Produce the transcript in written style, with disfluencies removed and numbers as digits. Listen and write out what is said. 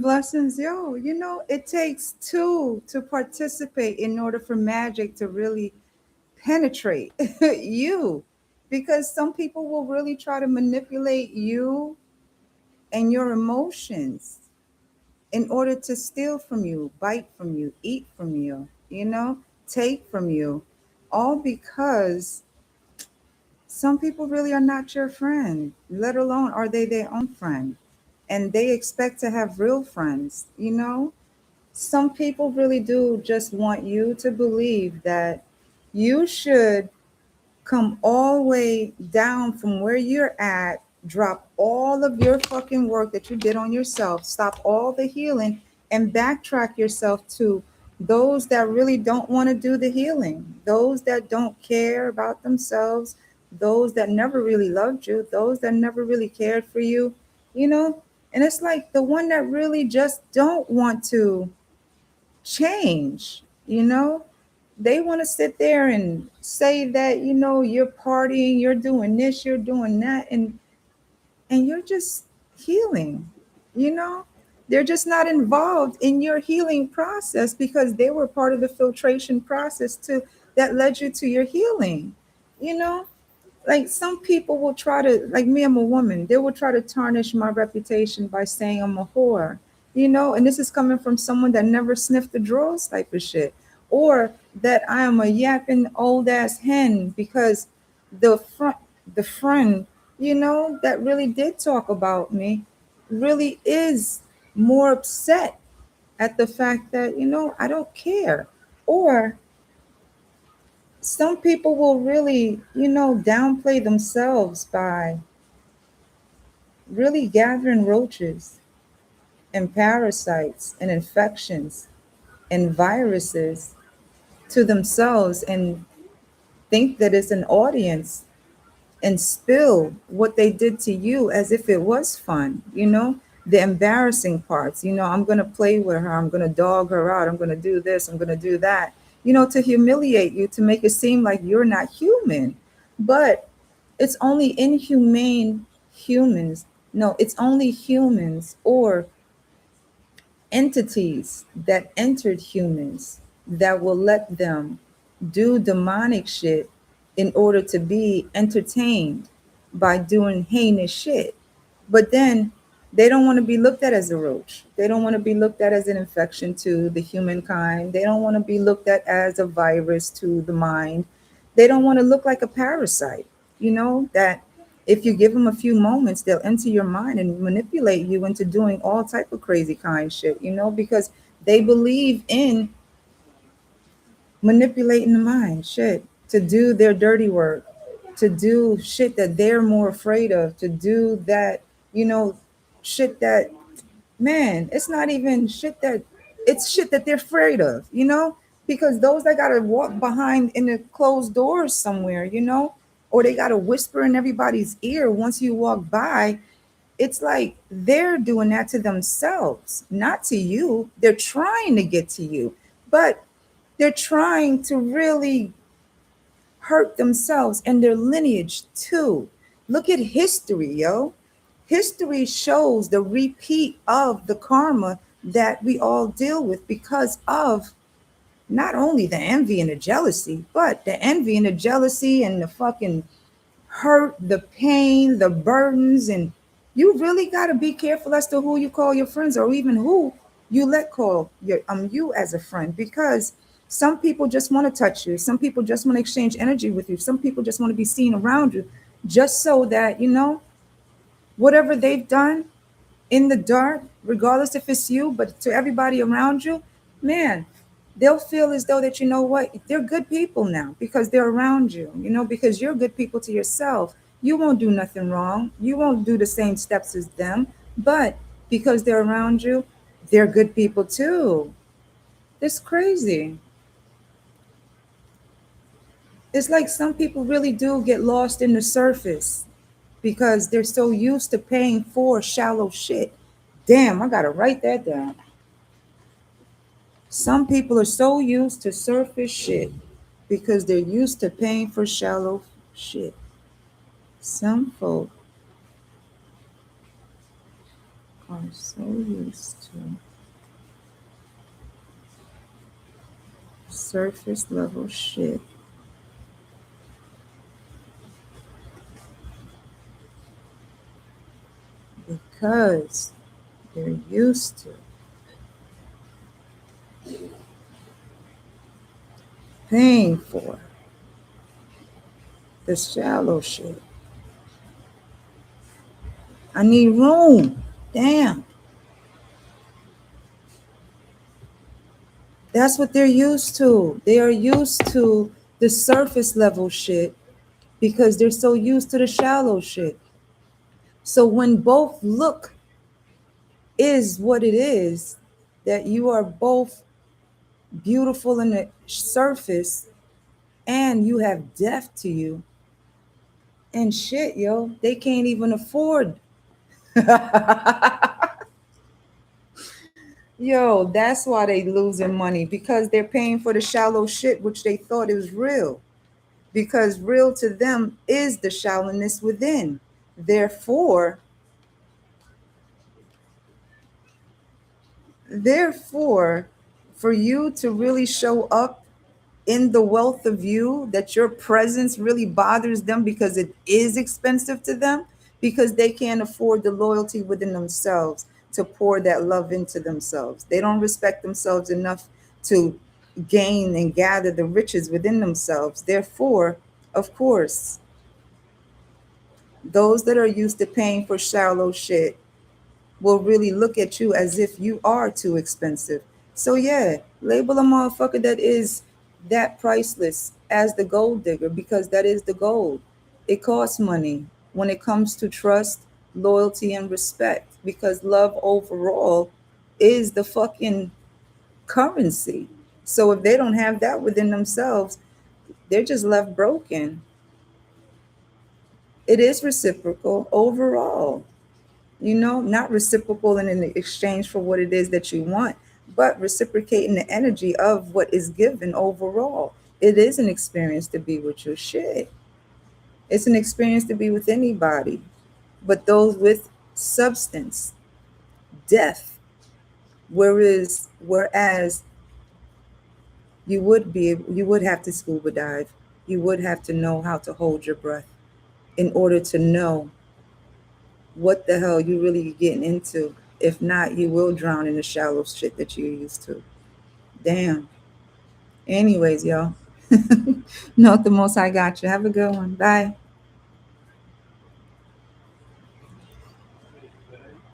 Blessings, yo. It takes two to participate in order for magic to really penetrate you. Because some people will really try to manipulate you and your emotions in order to steal from you, bite from you, eat from you, take from you. All because some people really are not your friend, let alone are they their own friend. And they expect to have real friends. Some people really do just want you to believe that you should come all the way down from where you're at, drop all of your fucking work that you did on yourself, stop all the healing, and backtrack yourself to those that really don't want to do the healing, those that don't care about themselves, those that never really loved you, those that never really cared for you, you know? And it's like the one that really just don't want to change, you know? They want to sit there and say that, you're partying, you're doing this, you're doing that, and you're just healing, you know? They're just not involved in your healing process because they were part of the filtration process too that led you to your healing, you know? Like some people will try to, like me, I'm a woman, they will try to tarnish my reputation by saying I'm a whore, and this is coming from someone that never sniffed the drawers type of shit. Or that I am a yapping old ass hen because the front the friend, that really did talk about me really is more upset at the fact that, I don't care. Or some people will really, downplay themselves by really gathering roaches and parasites and infections and viruses to themselves and think that it's an audience and spill what they did to you as if it was fun, the embarrassing parts. I'm going to play with her, I'm going to dog her out, I'm going to do this, I'm going to do that, to humiliate you, to make it seem like you're not human. But it's only inhumane humans. No, it's only humans or entities that entered humans that will let them do demonic shit in order to be entertained by doing heinous shit. But then they don't want to be looked at as a roach. They don't want to be looked at as an infection to the humankind. They don't want to be looked at as a virus to the mind. They don't want to look like a parasite, that if you give them a few moments, they'll enter your mind and manipulate you into doing all type of crazy kind shit, because they believe in manipulating the mind, shit, to do their dirty work, to do shit that they're more afraid of, to do that, you know, shit that, man, it's not even shit that, it's shit that they're afraid of, because those that gotta walk behind in the closed doors somewhere, or they gotta whisper in everybody's ear once you walk by. It's like they're doing that to themselves, not to you. They're trying to get to you, but they're trying to really hurt themselves and their lineage too. Look at history, yo. History shows the repeat of the karma that we all deal with because of not only the envy and the jealousy, but the envy and the jealousy and the fucking hurt, the pain, the burdens. And you really got to be careful as to who you call your friends or even who you let call you as a friend, because some people just want to touch you, some people just want to exchange energy with you, some people just want to be seen around you, just so that whatever they've done in the dark, regardless if it's you, but to everybody around you, man, they'll feel as though that, what, they're good people now because they're around you, because you're good people to yourself. You won't do nothing wrong. You won't do the same steps as them, but because they're around you, they're good people too. It's crazy. It's like some people really do get lost in the surface because they're so used to paying for shallow shit. Damn, I gotta write that down. Some people are so used to surface shit because they're used to paying for shallow shit. Some folk are so used to surface level shit because they're used to paying for the shallow shit. I need room. Damn. That's what they're used to. They are used to the surface level shit because they're so used to the shallow shit. So when both look is what it is, that you are both beautiful in the surface and you have depth to you and shit, yo, they can't even afford. Yo, that's why they losing money because they're paying for the shallow shit which they thought it was real. Because real to them is the shallowness within. Therefore, therefore, for you to really show up in the wealth of you, that your presence really bothers them because it is expensive to them, because they can't afford the loyalty within themselves to pour that love into themselves. They don't respect themselves enough to gain and gather the riches within themselves. Therefore, of course, those that are used to paying for shallow shit will really look at you as if you are too expensive. So yeah, label a motherfucker that is that priceless as the gold digger because that is the gold. It costs money when it comes to trust, loyalty, and respect because love overall is the fucking currency. So if they don't have that within themselves, they're just left broken. It is reciprocal overall. Not reciprocal in an exchange for what it is that you want, but reciprocating the energy of what is given overall. It is an experience to be with your shit. It's an experience to be with anybody, but those with substance, depth. Whereas you would have to scuba dive. You would have to know how to hold your breath in order to know what the hell you really getting into. If not, you will drown in the shallow shit that you're used to. Damn. Anyways, y'all. Note the most I got you. Have a good one. Bye.